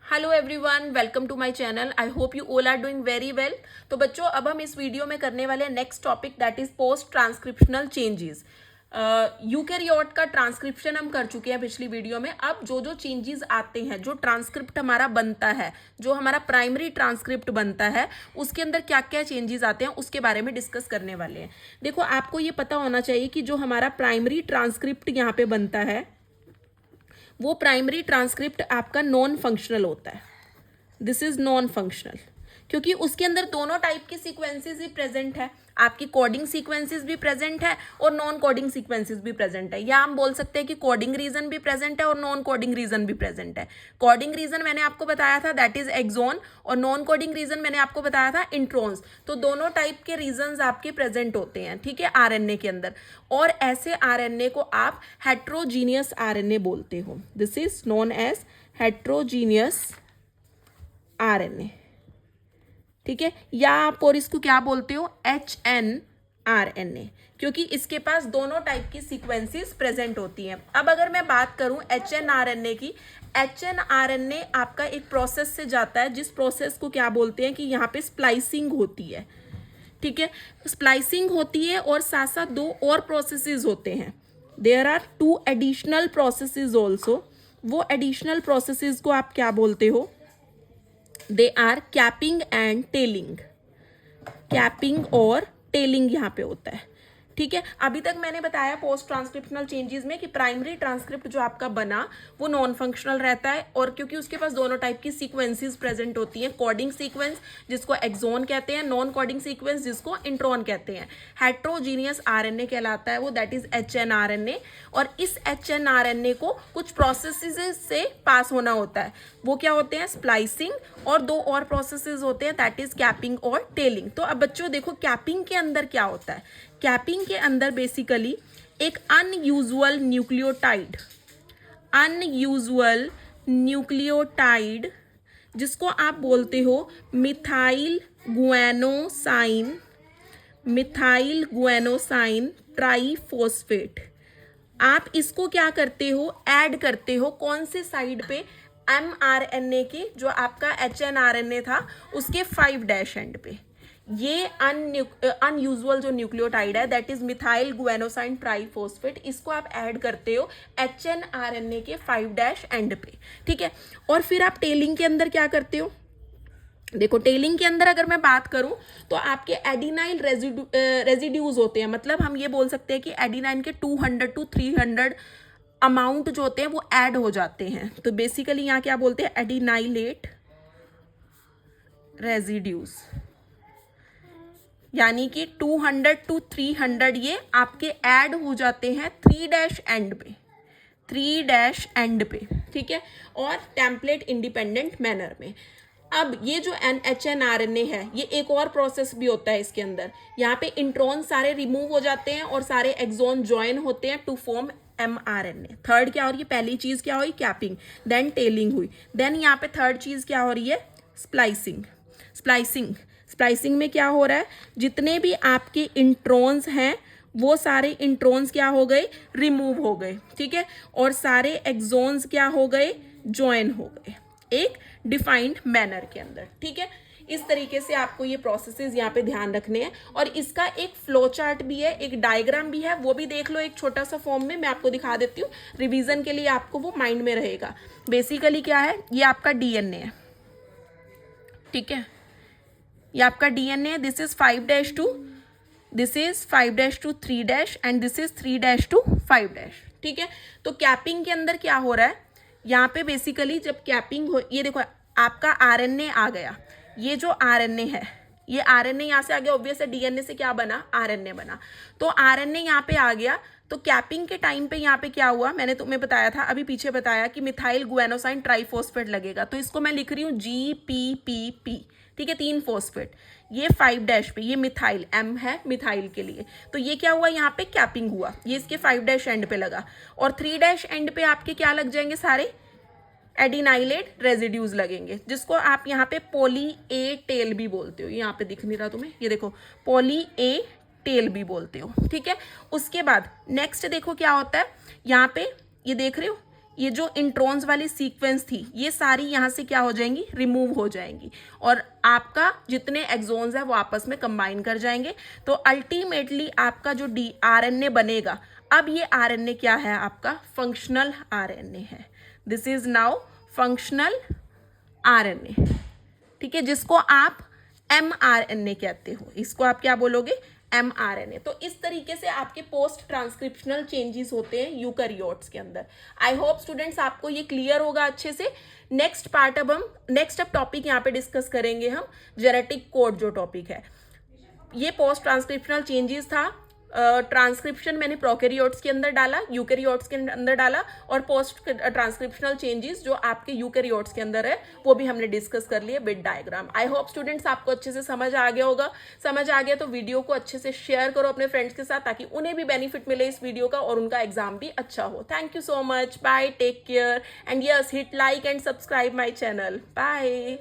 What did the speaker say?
Hello everyone, welcome to my channel. I hope you all are doing very well. तो बच्चों, अब हम इस वीडियो में करने वाले हैं next topic, that is post transcriptional changes. Eukaryote का ट्रांसक्रिप्शन हम कर चुके हैं पिछली वीडियो में। अब जो जो चेंजेस आते हैं, जो ट्रांसक्रिप्ट हमारा बनता है, जो हमारा प्राइमरी ट्रांसक्रिप्ट बनता है, उसके अंदर क्या क्या चेंजेस आते हैं उसके बारे में डिस्कस करने वाले हैं। देखो, आपको ये पता होना चाहिए कि जो हमारा प्राइमरी ट्रांसक्रिप्ट यहाँ पे बनता है, वो प्राइमरी ट्रांसक्रिप्ट आपका नॉन फंक्शनल होता है। दिस इज नॉन फंक्शनल, क्योंकि उसके अंदर दोनों टाइप की सीक्वेंसेस ही प्रेजेंट है। आपकी कोडिंग सीक्वेंसेस भी प्रेजेंट है और नॉन कोडिंग सीक्वेंसेस भी प्रेजेंट है, या हम बोल सकते हैं कि कोडिंग रीजन भी प्रेजेंट है और नॉन कोडिंग रीजन भी प्रेजेंट है। कोडिंग रीजन मैंने आपको बताया था, दैट इज एक्सॉन, और नॉन कोडिंग रीजन मैंने आपको बताया था इंट्रॉन्स। तो दोनों टाइप के रीजन आपके प्रेजेंट होते हैं, ठीक है, आरएनए के अंदर। और ऐसे आरएनए को आप हेट्रोजीनियस आरएनए बोलते हो। This is known as heterogeneous RNA, ठीक है, या आप और इसको क्या बोलते हो, HNRNA, क्योंकि इसके पास दोनों टाइप की सीक्वेंसेस प्रेजेंट होती हैं। अब अगर मैं बात करूं HNRNA की, HNRNA आपका एक प्रोसेस से जाता है, जिस प्रोसेस को क्या बोलते हैं कि यहाँ पे स्प्लाइसिंग होती है, ठीक है, स्प्लाइसिंग होती है। और साथ साथ दो और प्रोसेसेस होते हैं, there are 2 additional processes also. वो एडिशनल प्रोसेसेस को आप क्या बोलते हो, they are capping and tailing. Capping और टेलिंग यहाँ पे होता है, ठीक है। अभी तक मैंने बताया पोस्ट ट्रांसक्रिप्शनल चेंजेस में कि प्राइमरी ट्रांसक्रिप्ट जो आपका बना वो नॉन फंक्शनल रहता है, और क्योंकि उसके पास दोनों टाइप की सीक्वेंसेस प्रेजेंट होती हैं, कोडिंग सीक्वेंस जिसको एक्सॉन कहते हैं, नॉन कोडिंग सीक्वेंस जिसको इंट्रॉन कहते हैं। हेट्रोजीनियस आरएनए कहलाता है वो, दैट इज HNRNA। और इस HNRNA को कुछ प्रोसेसेस से पास होना होता है, वो क्या होते हैं, स्प्लाइसिंग, और दो और प्रोसेसेस होते हैं, दैट इज कैपिंग और टेलिंग। तो अब बच्चों देखो, कैपिंग के अंदर क्या होता है। कैपिंग के अंदर बेसिकली एक अनयूजुअल न्यूक्लियोटाइड जिसको आप बोलते हो मिथाइल गुएनोसाइन ट्राइफॉस्फेट, आप इसको क्या करते हो, ऐड करते हो कौन से साइड पे, mRNA के, जो आपका HNRNA था उसके 5' एंड पे। ये अनयूजुअल जो न्यूक्लियोटाइड है, दैट इज मिथाइल गुएनोसाइन ट्राइफॉस्फेट, इसको आप ऐड करते हो HNRNA के 5' एंड पे, ठीक है। और फिर आप टेलिंग के अंदर क्या करते हो, देखो टेलिंग के अंदर अगर मैं बात करूं तो आपके एडिनाइल रेजिड्यूज होते हैं, मतलब हम ये बोल सकते हैं कि एडिनाइन के 200 to 300 अमाउंट जो होते हैं वो ऐड हो जाते हैं। तो बेसिकली यहाँ क्या बोलते हैं, एडिनाइलेट रेजिड्यूज, यानी कि 200 to 300 ये आपके ऐड हो जाते हैं 3' एंड पे, ठीक है, और टेम्पलेट इंडिपेंडेंट मैनर में। अब ये जो HNRNA है, ये एक और प्रोसेस भी होता है इसके अंदर। यहाँ पे इंट्रॉन सारे रिमूव हो जाते हैं और सारे एक्सॉन ज्वाइन होते हैं टू फॉर्म mRNA। थर्ड क्या हो रही है, पहली चीज क्या हुई, कैपिंग, देन टेलिंग हुई, देन यहाँ पे थर्ड चीज क्या हो रही है, स्प्लाइसिंग में क्या हो रहा है, जितने भी आपके इंट्रॉन्स हैं वो सारे इंट्रॉन्स क्या हो गए, रिमूव हो गए, ठीक है, और सारे एक्सॉन्स क्या हो गए, ज्वाइन हो गए एक डिफाइंड मैनर के अंदर, ठीक है। इस तरीके से आपको ये प्रोसेसेस यहाँ पे ध्यान रखने हैं। और इसका एक फ्लो चार्ट भी है, एक डायग्राम भी है, वो भी देख लो एक छोटा सा फॉर्म में, मैं आपको दिखा देती हूँ रिवीजन के लिए, आपको वो माइंड में रहेगा। बेसिकली क्या है, ये आपका DNA है, ठीक है, ये आपका DNA है, this is 5' to 3' and this is 3' to 5', ठीक है। तो कैपिंग के अंदर क्या हो रहा है, यहाँ पे बेसिकली जब कैपिंग हो, ये देखो आपका RNA आ गया, ये जो RNA है, ये RNA यहाँ से आ गया, ऑब्वियस है DNA से क्या बना, RNA बना। तो RNA यहाँ पे आ गया, तो कैपिंग के टाइम पे यहाँ पे क्या हुआ, मैंने तुम्हें बताया था, अभी पीछे बताया कि मिथाइल गुएनोसाइन ट्राइफॉस्फेट लगेगा, तो इसको मैं लिख रही हूँ GPPP, ठीक है, 3 फॉस्फेट, ये 5' पे, ये मिथाइल, M है मिथाइल के लिए, तो ये क्या हुआ, यहाँ पे कैपिंग हुआ, ये इसके 5' एंड पे लगा, और 3' एंड पे आपके क्या लग जाएंगे, सारे एडिनाइलेट रेजिड्यूज लगेंगे, जिसको आप यहाँ पे पॉली ए टेल भी बोलते हो। यहाँ पे दिख नहीं रहा तुम्हें, ये देखो पॉली ए टेल भी बोलते हो, ठीक है। उसके बाद नेक्स्ट देखो क्या होता है, यहाँ पे ये देख रहे हो, ये जो इंट्रॉन्स वाली सीक्वेंस थी ये सारी यहाँ से क्या हो जाएंगी, रिमूव हो जाएंगी और आपका जितने एक्सोन्स है वो आपस में कंबाइन कर जाएंगे। तो अल्टीमेटली आपका जो आरएनए बनेगा, अब ये आरएनए क्या है, आपका फंक्शनल आरएनए है। This is now functional RNA, ठीक है, जिसको आप mRNA कहते हो, इसको आप क्या बोलोगे, mRNA। तो इस तरीके से आपके पोस्ट ट्रांसक्रिप्शनल चेंजेस होते हैं यूकैरियोट्स के अंदर। आई होप स्टूडेंट्स आपको ये क्लियर होगा अच्छे से। नेक्स्ट पार्ट अब टॉपिक यहाँ पे डिस्कस करेंगे हम, जेनेटिक कोड जो टॉपिक है। ये पोस्ट ट्रांसक्रिप्शनल चेंजेस था, ट्रांसक्रिप्शन मैंने प्रोकैरियोट्स के अंदर डाला, यूकैरियोट्स के अंदर डाला, और पोस्ट ट्रांसक्रिप्शनल चेंजेस जो आपके यूकैरियोट्स के अंदर है वो भी हमने डिस्कस कर लिए with diagram. I hope students आपको अच्छे से समझ आ गया होगा। समझ आ गया तो वीडियो को अच्छे से शेयर करो अपने फ्रेंड्स के साथ, ताकि उन्हें भी बेनिफिट मिले इस वीडियो का और उनका एग्जाम भी अच्छा हो। Thank you so much, bye, take care and yes hit like and subscribe my channel, bye.